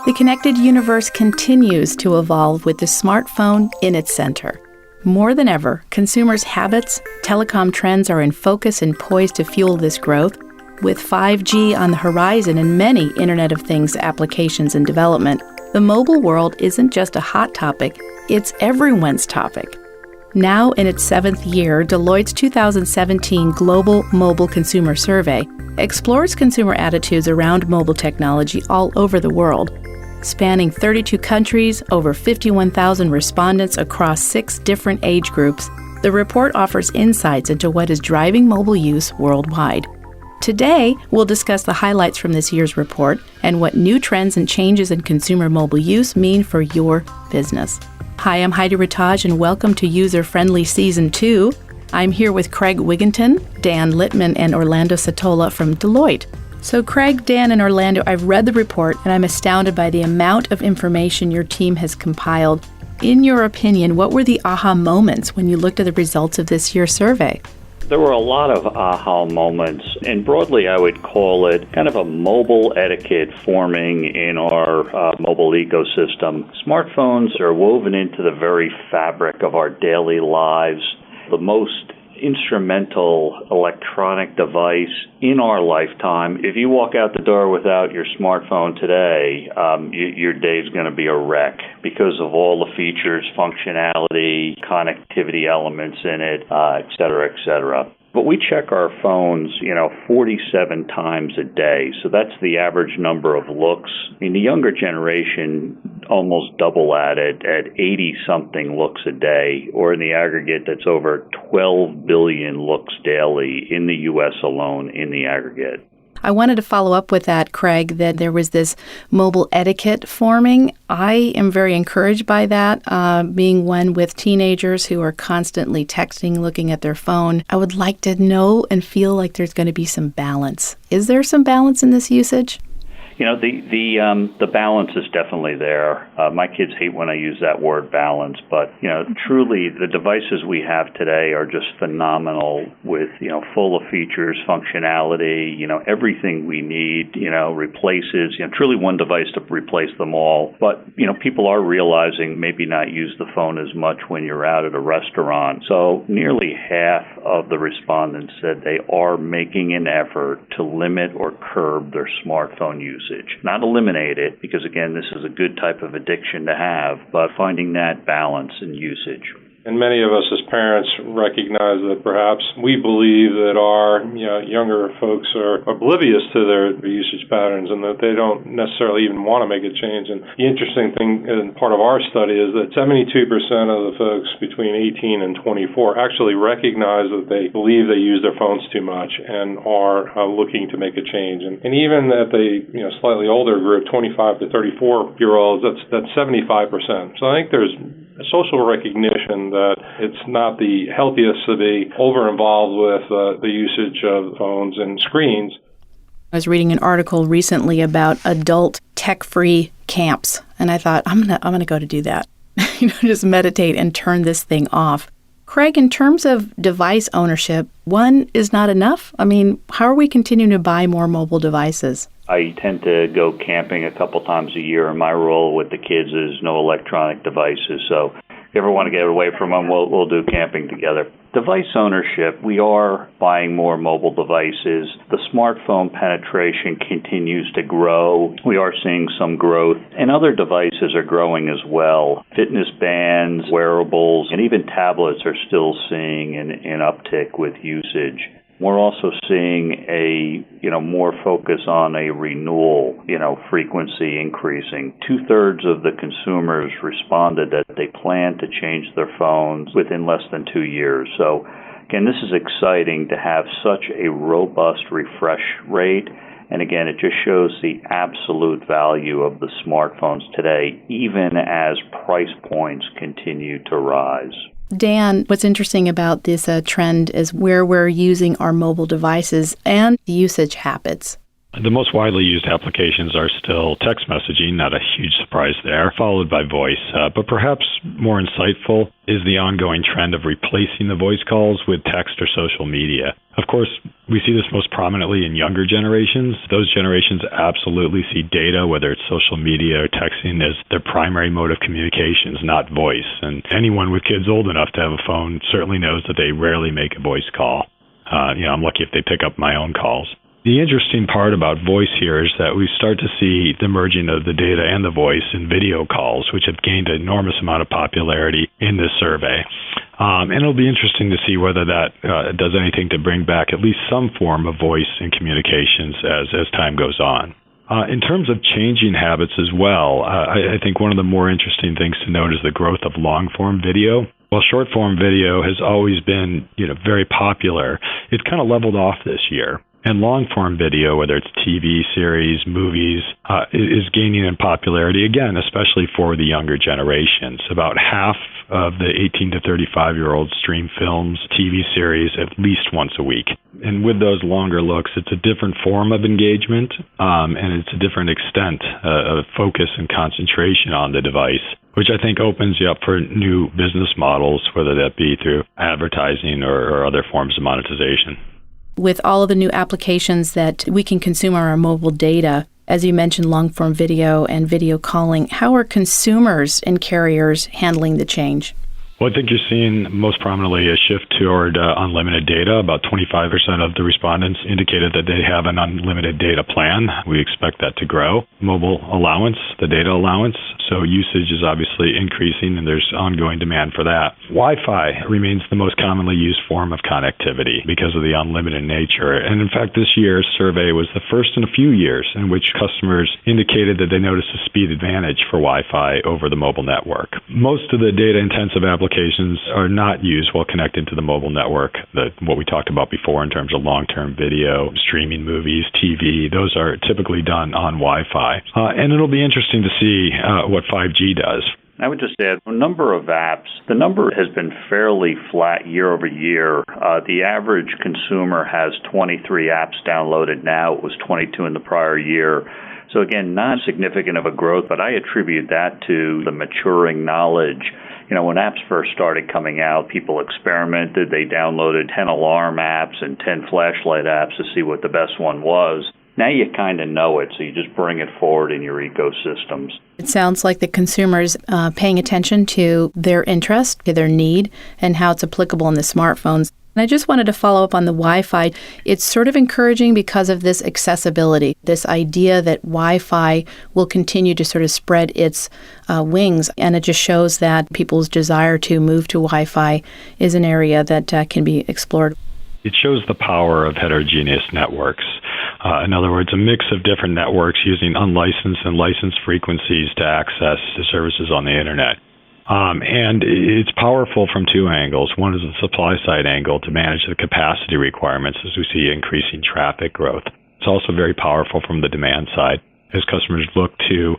The connected universe continues to evolve with the smartphone in its center. More than ever, consumers' habits, telecom trends are in focus and poised to fuel this growth. With 5G on the horizon and many Internet of Things applications in development, the mobile world isn't just a hot topic, it's everyone's topic. Now in its 7th year, Deloitte's 2017 Global Mobile Consumer Survey explores consumer attitudes around mobile technology all over the world. Spanning 32 countries, over 51,000 respondents across 6 different age groups, the report offers insights into what is driving mobile use worldwide. Today, we'll discuss the highlights from this year's report and what new trends and changes in consumer mobile use mean for your business. Hi, I'm Heidi Rataj, and welcome to User Friendly Season 2. I'm here with Craig Wigginton, Dan Littman, and Orlando Satola from Deloitte. So Craig, Dan, and Orlando, I've read the report, and I'm astounded by the amount of information your team has compiled. In your opinion, what were the aha moments when you looked at the results of this year's survey? There were a lot of aha moments, and broadly I would call it kind of a mobile etiquette forming in our mobile ecosystem. Smartphones are woven into the very fabric of our daily lives. The most instrumental electronic device in our lifetime. If you walk out the door without your smartphone today, your day's going to be a wreck because of all the features, functionality, connectivity elements in it, et cetera, et cetera. But we check our phones, 47 times a day. So that's the average number of looks. I mean, the younger generation almost double at it at 80-something looks a day, or in the aggregate, that's over 12 billion looks daily in the U.S. alone in the aggregate. I wanted to follow up with that, Craig, that there was this mobile etiquette forming. I am very encouraged by that, being one with teenagers who are constantly texting, looking at their phone. I would like to know and feel like there's going to be some balance. Is there some balance in this usage? The balance is definitely there. My kids hate when I use that word balance, but, truly the devices we have today are just phenomenal with, full of features, functionality, everything we need, replaces, truly one device to replace them all. But, people are realizing maybe not use the phone as much when you're out at a restaurant. So nearly half of the respondents said they are making an effort to limit or curb their smartphone usage. Not eliminate it, because again, this is a good type of addiction to have, but finding that balance in usage. And many of us as parents recognize that perhaps we believe that our younger folks are oblivious to their usage patterns and that they don't necessarily even want to make a change. And the interesting thing in part of our study is that 72% of the folks between 18 and 24 actually recognize that they believe they use their phones too much and are looking to make a change. And even at the slightly older group, 25 to 34-year-olds, that's 75%. So I think there's a social recognition that it's not the healthiest to be over-involved with the usage of phones and screens. I was reading an article recently about adult tech-free camps, and I thought, I'm gonna go to do that. Just meditate and turn this thing off. Craig, in terms of device ownership, one is not enough? I mean, how are we continuing to buy more mobile devices? I tend to go camping a couple times a year, and my role with the kids is no electronic devices. So if you ever want to get away from them, we'll do camping together. Device ownership, we are buying more mobile devices. The smartphone penetration continues to grow. We are seeing some growth, and other devices are growing as well. Fitness bands, wearables, and even tablets are still seeing an uptick with usage. We're also seeing a more focus on a renewal, frequency increasing. 2/3 of the consumers responded that they plan to change their phones within less than 2 years. So again, this is exciting to have such a robust refresh rate. And again, it just shows the absolute value of the smartphones today, even as price points continue to rise. Dan, what's interesting about this trend is where we're using our mobile devices and the usage habits. The most widely used applications are still text messaging, not a huge surprise there, followed by voice. But perhaps more insightful is the ongoing trend of replacing the voice calls with text or social media. Of course, we see this most prominently in younger generations. Those generations absolutely see data, whether it's social media or texting, as their primary mode of communications, not voice. And anyone with kids old enough to have a phone certainly knows that they rarely make a voice call. I'm lucky if they pick up my own calls. The interesting part about voice here is that we start to see the merging of the data and the voice in video calls, which have gained an enormous amount of popularity in this survey. And it'll be interesting to see whether that does anything to bring back at least some form of voice in communications as time goes on. In terms of changing habits as well, I think one of the more interesting things to note is the growth of long-form video. While short-form video has always been, very popular, it's kind of leveled off this year. And long-form video, whether it's TV series, movies, is gaining in popularity, again, especially for the younger generations. About half of the 18 to 35-year-olds stream films, TV series at least once a week. And with those longer looks, it's a different form of engagement, and it's a different extent of focus and concentration on the device, which I think opens you up for new business models, whether that be through advertising or other forms of monetization. With all of the new applications that we can consume on our mobile data, as you mentioned, long-form video and video calling, how are consumers and carriers handling the change? Well, I think you're seeing most prominently a shift toward unlimited data. About 25% of the respondents indicated that they have an unlimited data plan. We expect that to grow. Mobile allowance, the data allowance. So usage is obviously increasing, and there's ongoing demand for that. Wi-Fi remains the most commonly used form of connectivity because of the unlimited nature. And in fact, this year's survey was the first in a few years in which customers indicated that they noticed a speed advantage for Wi-Fi over the mobile network. Most of the data-intensive applications are not used while connected to the mobile network. What we talked about before in terms of long-term video, streaming movies, TV, those are typically done on Wi-Fi. And it'll be interesting to see what 5G does. I would just add, a number of apps, the number has been fairly flat year over year. The average consumer has 23 apps downloaded now. It was 22 in the prior year. So again, not significant of a growth, but I attribute that to the maturing knowledge. When apps first started coming out, people experimented. They downloaded 10 alarm apps and 10 flashlight apps to see what the best one was. Now you kind of know it, so you just bring it forward in your ecosystems. It sounds like the consumer's paying attention to their interest, to their need, and how it's applicable in the smartphones. And I just wanted to follow up on the Wi-Fi. It's sort of encouraging because of this accessibility, this idea that Wi-Fi will continue to sort of spread its wings. And it just shows that people's desire to move to Wi-Fi is an area that can be explored. It shows the power of heterogeneous networks. In other words, a mix of different networks using unlicensed and licensed frequencies to access the services on the Internet. And it's powerful from two angles. One is the supply side angle to manage the capacity requirements as we see increasing traffic growth. It's also very powerful from the demand side as customers look to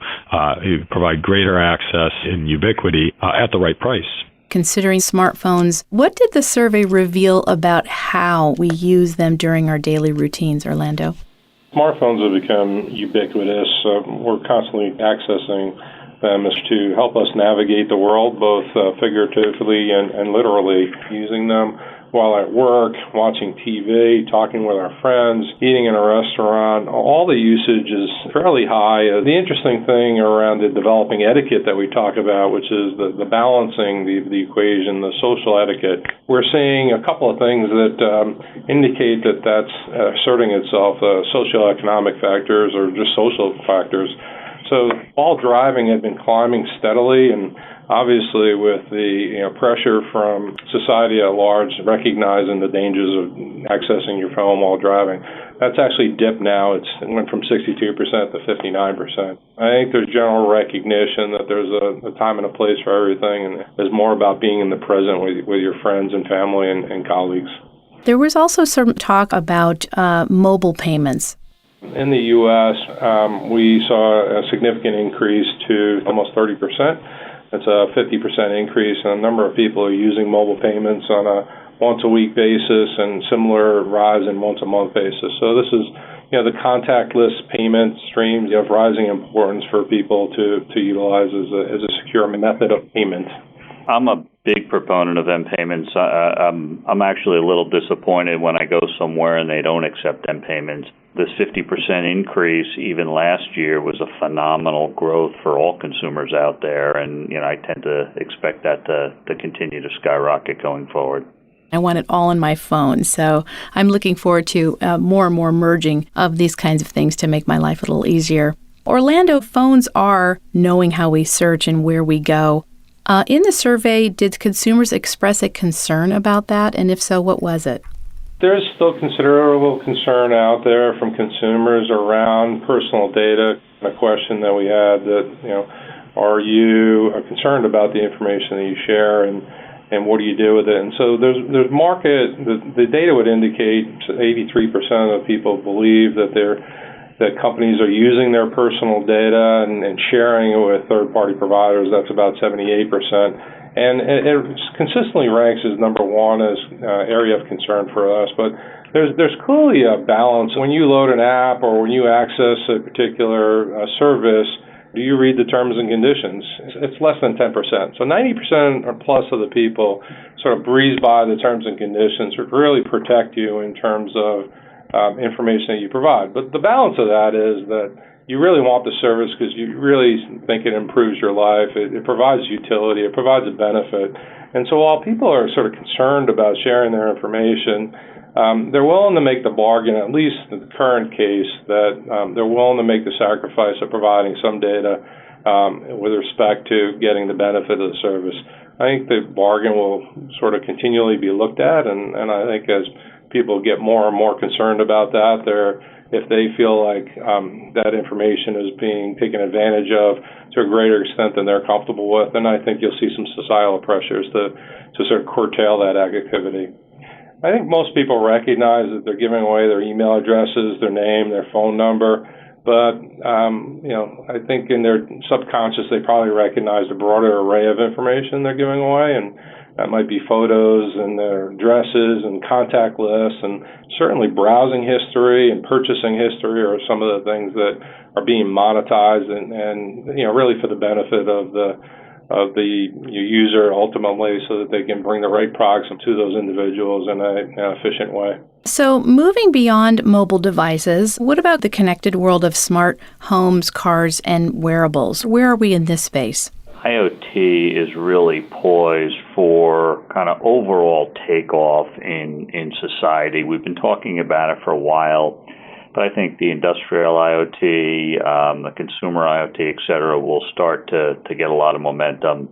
provide greater access and ubiquity at the right price. Considering smartphones, what did the survey reveal about how we use them during our daily routines, Orlando? Smartphones have become ubiquitous. We're constantly accessing them to help us navigate the world, both figuratively and literally, using them while at work, watching TV, talking with our friends, eating in a restaurant. All the usage is fairly high. The interesting thing around the developing etiquette that we talk about, which is the balancing the equation, the social etiquette, we're seeing a couple of things that indicate that that's asserting itself, socioeconomic factors or just social factors. So while driving had been climbing steadily, and obviously with the pressure from society at large recognizing the dangers of accessing your phone while driving, that's actually dipped now. It went from 62% to 59%. I think there's general recognition that there's a time and a place for everything, and it's more about being in the present with your friends and family and colleagues. There was also some talk about mobile payments. In the U.S., we saw a significant increase to almost 30%. It's a 50% increase in the number of people who are using mobile payments on a once-a-week basis and similar rise in once-a-month basis. So this is the contactless payment streams of rising importance for people to utilize as a secure method of payment. I'm a big proponent of M-Payments. I'm actually a little disappointed when I go somewhere and they don't accept M-Payments. This 50% increase even last year was a phenomenal growth for all consumers out there, and I tend to expect that to continue to skyrocket going forward. I want it all on my phone, so I'm looking forward to more and more merging of these kinds of things to make my life a little easier. Orlando, phones are knowing how we search and where we go. In the survey, did consumers express a concern about that? And if so, what was it? There's still considerable concern out there from consumers around personal data. A question that we had that, are you concerned about the information that you share and what do you do with it? And so there's the data would indicate 83% of people believe that companies are using their personal data and sharing it with third-party providers. That's about 78%. And it consistently ranks as number one as area of concern for us. But there's clearly a balance. When you load an app or when you access a particular service, do you read the terms and conditions? It's less than 10%. So 90% or plus of the people sort of breeze by the terms and conditions to really protect you in terms of information that you provide. But the balance of that is that you really want the service because you really think it improves your life. It provides utility. It provides a benefit. And so while people are sort of concerned about sharing their information, they're willing to make the bargain, at least in the current case, that they're willing to make the sacrifice of providing some data with respect to getting the benefit of the service. I think the bargain will sort of continually be looked at, and I think as people get more and more concerned about that, if they feel like that information is being taken advantage of to a greater extent than they're comfortable with, then I think you'll see some societal pressures to sort of curtail that activity. I think most people recognize that they're giving away their email addresses, their name, their phone number, but I think in their subconscious they probably recognize the broader array of information they're giving away, and that might be photos and their addresses and contact lists, and certainly browsing history and purchasing history are some of the things that are being monetized and really for the benefit of the user ultimately, so that they can bring the right products to those individuals in an efficient way. So moving beyond mobile devices, what about the connected world of smart homes, cars, and wearables? Where are we in this space? IoT is really poised for kind of overall takeoff in society. We've been talking about it for a while, but I think the industrial IoT, the consumer IoT, et cetera, will start to get a lot of momentum.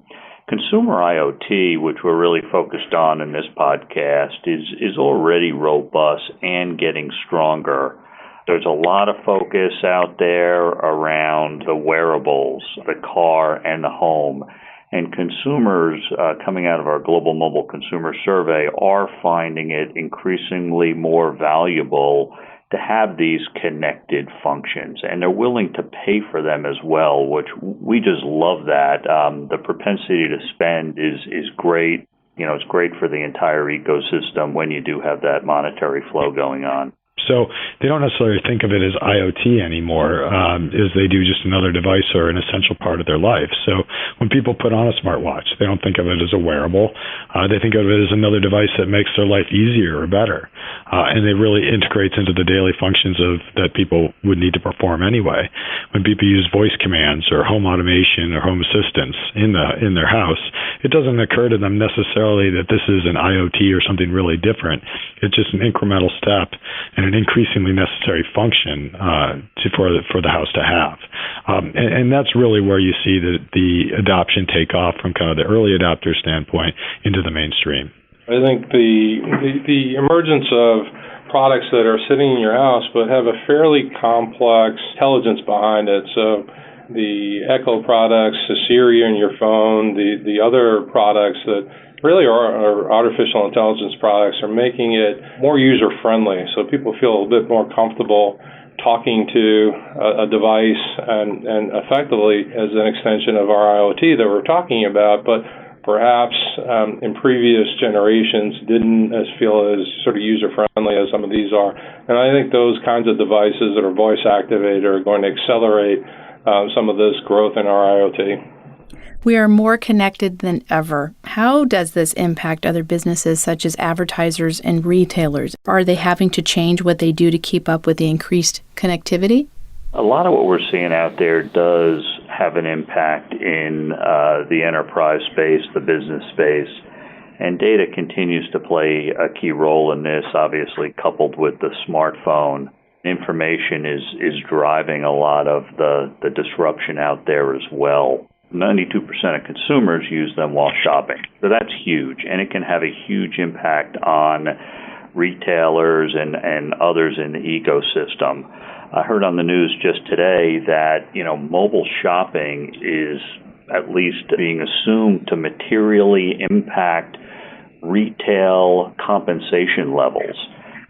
Consumer IoT, which we're really focused on in this podcast, is already robust and getting stronger. There's a lot of focus out there around the wearables, the car, and the home. And consumers coming out of our Global Mobile Consumer Survey are finding it increasingly more valuable to have these connected functions. And they're willing to pay for them as well, which we just love that. The propensity to spend is great. It's great for the entire ecosystem when you do have that monetary flow going on. So they don't necessarily think of it as IoT anymore, as they do just another device or an essential part of their life. So when people put on a smartwatch, they don't think of it as a wearable. They think of it as another device that makes their life easier or better. And it really integrates into the daily functions that people would need to perform anyway. When people use voice commands or home automation or home assistance in their house, it doesn't occur to them necessarily that this is an IoT or something really different. It's just an incremental step and an increasingly necessary function for the house to have. And that's really where you see the adoption take off from kind of the early adopter standpoint into the mainstream. I think the emergence of products that are sitting in your house but have a fairly complex intelligence behind it. So the Echo products, the Siri in your phone, the other products that really our artificial intelligence products are making it more user-friendly, so people feel a little bit more comfortable talking to a device and effectively as an extension of our IoT that we're talking about, but perhaps in previous generations didn't feel as sort of user-friendly as some of these are. And I think those kinds of devices that are voice-activated are going to accelerate some of this growth in our IoT. We are more connected than ever. How does this impact other businesses such as advertisers and retailers? Are they having to change what they do to keep up with the increased connectivity? A lot of what we're seeing out there does have an impact in the enterprise space, the business space, and data continues to play a key role in this, obviously coupled with the smartphone. Information is driving a lot of the disruption out there as well. 92% of consumers use them while shopping. So that's huge, and it can have a huge impact on retailers and others in the ecosystem. I heard on the news just today that, mobile shopping is at least being assumed to materially impact retail compensation levels.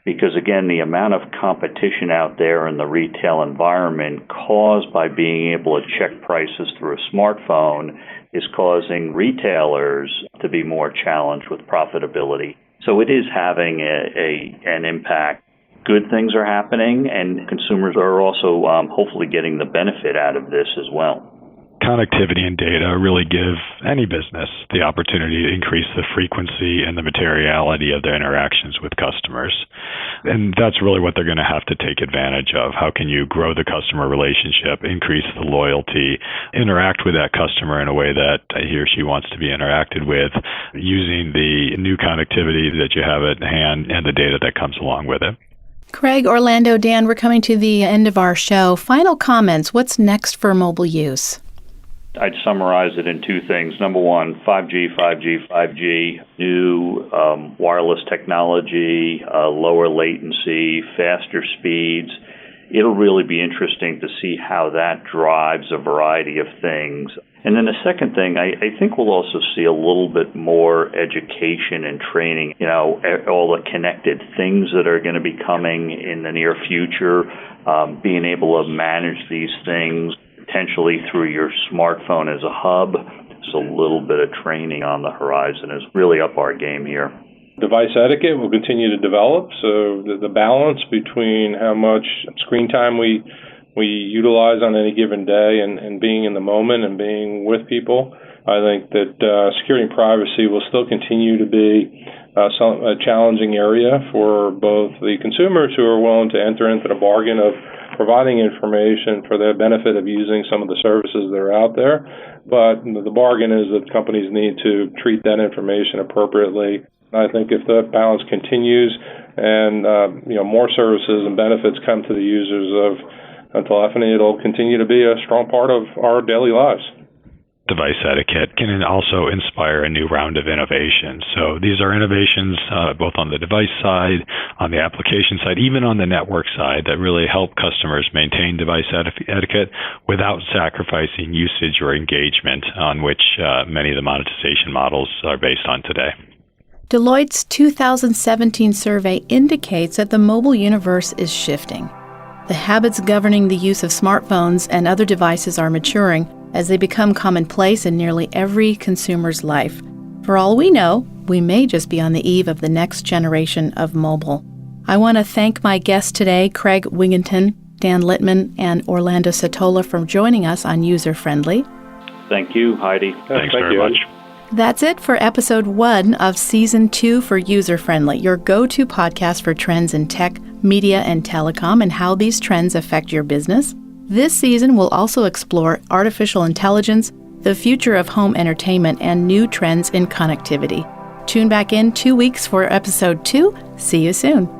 Because, again, the amount of competition out there in the retail environment caused by being able to check prices through a smartphone is causing retailers to be more challenged with profitability. So it is having an impact. Good things are happening, and consumers are also hopefully getting the benefit out of this as well. Connectivity and data really give any business the opportunity to increase the frequency and the materiality of their interactions with customers. And that's really what they're going to have to take advantage of. How can you grow the customer relationship, increase the loyalty, interact with that customer in a way that he or she wants to be interacted with, using the new connectivity that you have at hand and the data that comes along with it. Craig, Orlando, Dan, we're coming to the end of our show. Final comments. What's next for mobile use? I'd summarize it in two things. Number one, 5G, new wireless technology, lower latency, faster speeds. It'll really be interesting to see how that drives a variety of things. And then the second thing, I think we'll also see a little bit more education and training, all the connected things that are going to be coming in the near future, being able to manage these things potentially through your smartphone as a hub. There's a little bit of training on the horizon is really up our game here. Device etiquette will continue to develop, so the balance between how much screen time we utilize on any given day and being in the moment and being with people. I think that security and privacy will still continue to be a challenging area for both the consumers who are willing to enter into the bargain of providing information for the benefit of using some of the services that are out there. But the bargain is that companies need to treat that information appropriately. I think if that balance continues and more services and benefits come to the users of telephony, it'll continue to be a strong part of our daily lives. Device etiquette can also inspire a new round of innovation. So these are innovations both on the device side, on the application side, even on the network side that really help customers maintain device etiquette without sacrificing usage or engagement on which many of the monetization models are based on today. Deloitte's 2017 survey indicates that the mobile universe is shifting. The habits governing the use of smartphones and other devices are maturing as they become commonplace in nearly every consumer's life. For all we know, we may just be on the eve of the next generation of mobile. I want to thank my guests today, Craig Wigginton, Dan Littman, and Orlando Satola, for joining us on User Friendly. Thank you, Heidi. Thanks very much. That's it for episode 1 of season 2 for User Friendly, your go-to podcast for trends in tech, media, and telecom and how these trends affect your business. This season will also explore artificial intelligence, the future of home entertainment, and new trends in connectivity. Tune back in 2 weeks for episode 2. See you soon.